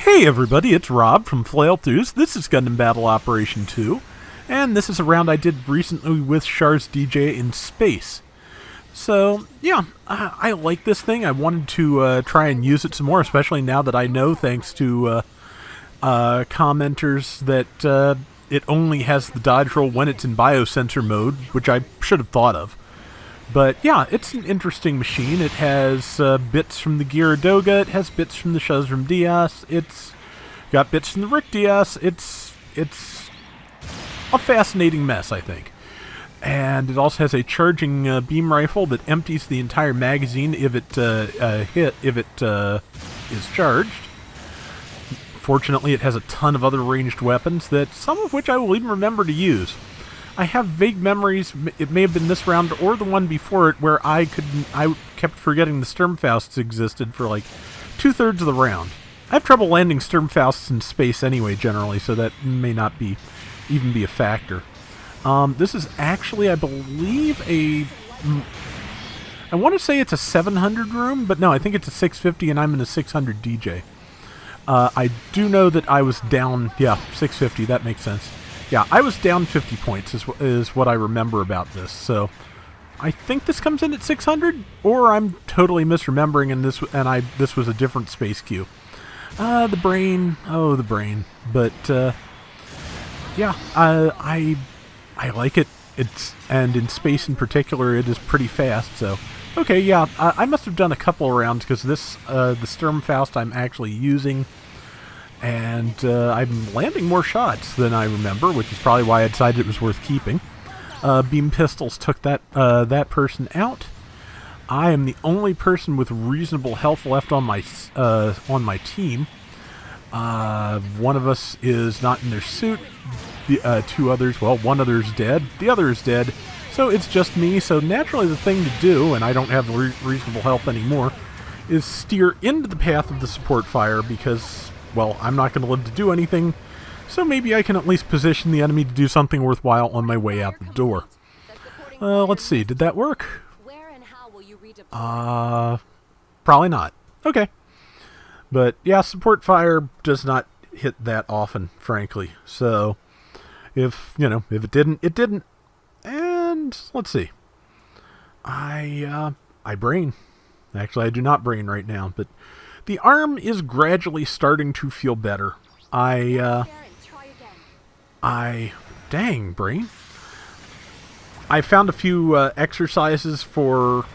Hey everybody, it's Rob from Flailthroughs. This is Gundam Battle Operation 2, and this is a round I did recently with Char's Dijeh in space. So, yeah, I like this thing. I wanted to try and use it some more, especially now that I know, thanks to commenters, that it only has the dodge roll when it's in biosensor mode, which I should have thought of. But yeah, it's an interesting machine. It has bits from the Gyaradoga, it has bits from the Shazram Diaz, it's got bits from the Rick Diaz. It's a fascinating mess, I think. And it also has a charging beam rifle that empties the entire magazine if it is charged. Fortunately, it has a ton of other ranged weapons, that some of which I will even remember to use. I have vague memories, it may have been this round or the one before it, where I kept forgetting the Sturmfausts existed for like 2/3 of the round. I have trouble landing Sturmfausts in space anyway, generally, so that may not even be a factor. This is actually, I believe, I want to say it's a 700 room, but no, I think it's a 650, and I'm in a 600 DJ. I do know that I was down, yeah, 650, that makes sense. Yeah, I was down 50 points is what I remember about this, so I think this comes in at 600, or I'm totally misremembering and this was a different space queue. The brain, the brain. But yeah, I like it. And in space in particular, it is pretty fast. So okay, yeah, I must have done a couple of rounds, because this the Sturmfaust I'm actually using. And I'm landing more shots than I remember, which is probably why I decided it was worth keeping. Beam pistols took that person out. I am the only person with reasonable health left on my team. One of us is not in their suit. The two others, well, one other's dead. The other is dead. So it's just me. So naturally, the thing to do, and I don't have reasonable health anymore, is steer into the path of the support fire, because, well, I'm not going to live to do anything, so maybe I can at least position the enemy to do something worthwhile on my way out the door. Let's see, did that work? Probably not. Okay. But, yeah, support fire does not hit that often, frankly. So, if it didn't, it didn't. And, let's see. I brain. Actually, I do not brain right now, but the arm is gradually starting to feel better. Dang, brain. I found a few exercises for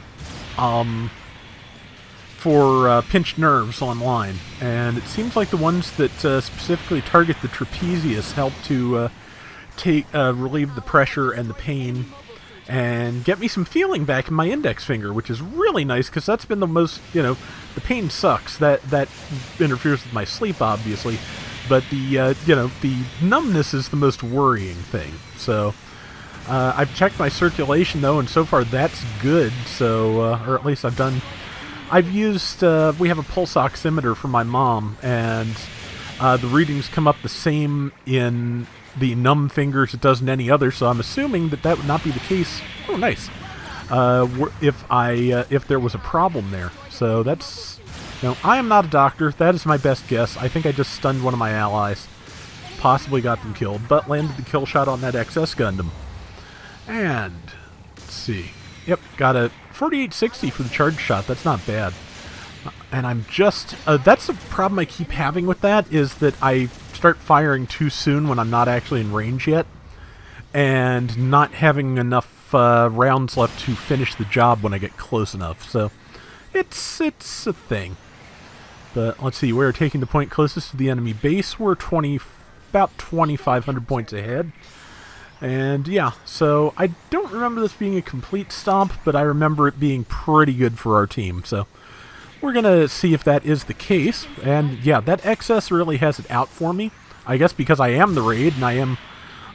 pinched nerves online, and it seems like the ones that specifically target the trapezius help to relieve the pressure and the pain, and get me some feeling back in my index finger, which is really nice, because that's been the most, the pain sucks. That interferes with my sleep, obviously, but the numbness is the most worrying thing. So I've checked my circulation, though, and so far that's good. So, or at least I've used, we have a pulse oximeter for my mom, and the readings come up the same in the numb fingers it does in any other, so I'm assuming that would not be the case. Oh, nice. If there was a problem there. So that's, I am not a doctor. That is my best guess. I think I just stunned one of my allies. Possibly got them killed, but landed the kill shot on that XS Gundam. And, let's see. Yep, got a 4860 for the charge shot. That's not bad. And I'm just, that's the problem I keep having with that, is that I start firing too soon when I'm not actually in range yet, and not having enough rounds left to finish the job when I get close enough. So it's a thing. But let's see, we're taking the point closest to the enemy base. We're about 2,500 points ahead. And yeah, so I don't remember this being a complete stomp, but I remember it being pretty good for our team. So we're going to see if that is the case. And yeah, that XS really has it out for me. I guess because I am the raid and I am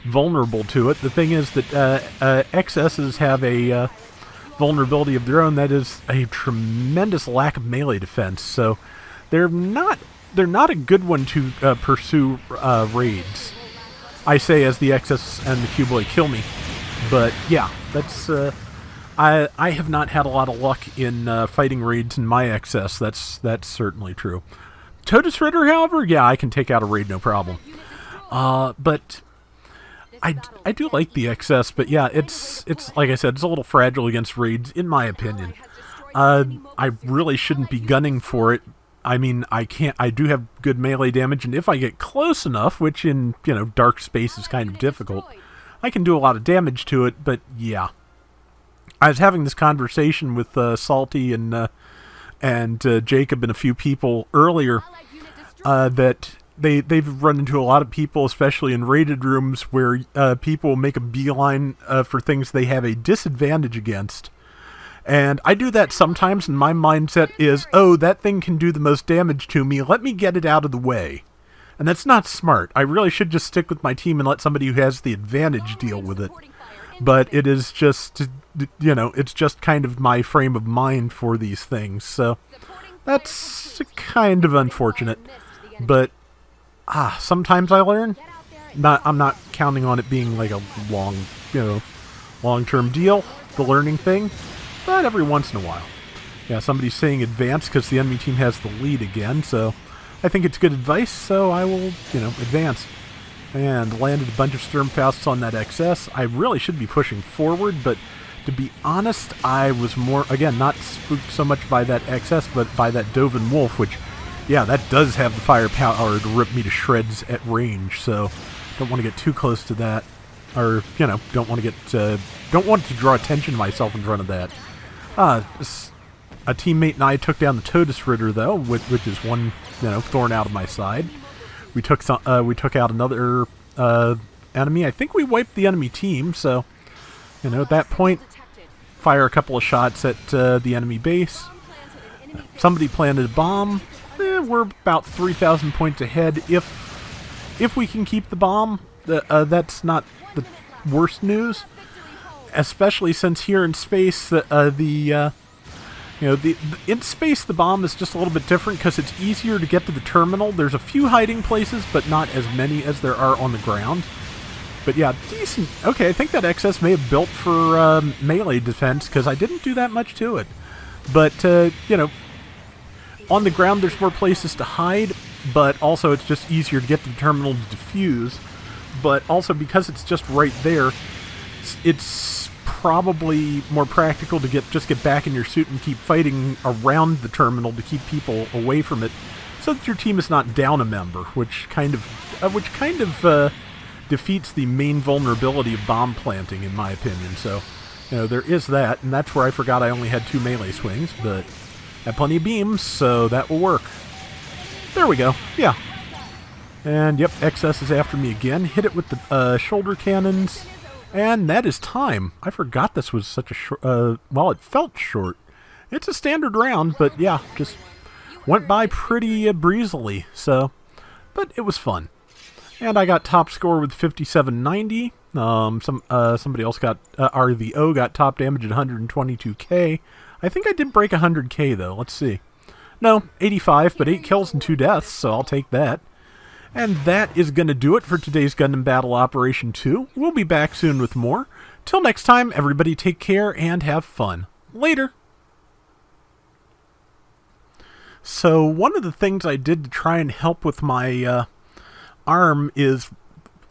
vulnerable to it. The thing is that XSs have a vulnerability of their own, that is a tremendous lack of melee defense. So they're not a good one to pursue raids. I say as the XS and the Q-Boy kill me. But yeah, that's I have not had a lot of luck in fighting raids in my XS. That's certainly true. Totus Ritter, however, yeah, I can take out a raid, no problem. But I do like the XS, but yeah, it's like I said, it's a little fragile against raids, in my opinion. I really shouldn't be gunning for it. I mean, I do have good melee damage, and if I get close enough, which in, dark space is kind of difficult, I can do a lot of damage to it, but yeah. I was having this conversation with Salty and Jacob and a few people earlier that they've run into a lot of people, especially in raided rooms, where people make a beeline for things they have a disadvantage against. And I do that sometimes, and my mindset is, oh, that thing can do the most damage to me, let me get it out of the way. And that's not smart. I really should just stick with my team and let somebody who has the advantage deal with it. But it is just, it's just kind of my frame of mind for these things. So that's kind of unfortunate. But, sometimes I learn. I'm not counting on it being like a long-term deal, the learning thing. But every once in a while. Yeah, somebody's saying advance because the enemy team has the lead again, so I think it's good advice, so I will, advance. And landed a bunch of Sturmfausts on that XS. I really should be pushing forward, but to be honest, I was more, again, not spooked so much by that XS, but by that Dovin Wolf, which, yeah, that does have the firepower to rip me to shreds at range, so don't want to get too close to that. Or, don't want to draw attention to myself in front of that. A teammate and I took down the Totus Ritter, though, which is one, thorn out of my side. We took out another enemy. I think we wiped the enemy team, so, at that point, fire a couple of shots at the enemy base. Somebody planted a bomb. We're about 3,000 points ahead. If we can keep the bomb, that's not the worst news. Especially since here in space, in space the bomb is just a little bit different because it's easier to get to the terminal. There's a few hiding places, but not as many as there are on the ground. But yeah, decent. Okay, I think that XS may have built for melee defense because I didn't do that much to it. But on the ground there's more places to hide, but also it's just easier to get to the terminal to defuse. But also because it's just right there, it's probably more practical to just get back in your suit and keep fighting around the terminal to keep people away from it, so that your team is not down a member, which kind of defeats the main vulnerability of bomb planting, in my opinion. So, there is that, and that's where I forgot I only had 2 melee swings, but I have plenty of beams, so that will work. There we go. Yeah. And yep, XS is after me again. Hit it with the shoulder cannons. And that is time. I forgot this was such a short, well, it felt short. It's a standard round, but yeah, just went by pretty breezily, so, but it was fun. And I got top score with 5790. Somebody else got, RVO got top damage at 122k. I think I did break 100k though, let's see. No, 85, but 8 kills and 2 deaths, so I'll take that. And that is going to do it for today's Gundam Battle Operation 2. We'll be back soon with more. Till next time, everybody take care and have fun. Later! So, one of the things I did to try and help with my arm is,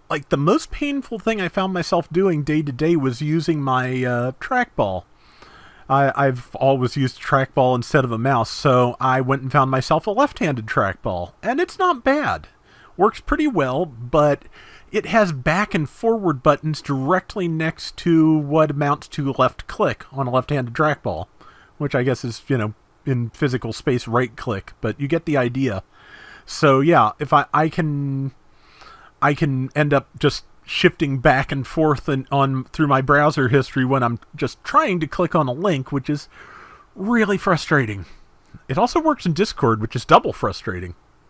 like, the most painful thing I found myself doing day to day was using my trackball. I've always used a trackball instead of a mouse, so I went and found myself a left-handed trackball. And it's not bad. Works pretty well, but it has back and forward buttons directly next to what amounts to left click on a left-handed trackball, which I guess is, in physical space right click, but you get the idea. So yeah, if I can end up just shifting back and forth through my browser history when I'm just trying to click on a link, which is really frustrating. It also works in Discord, which is double frustrating.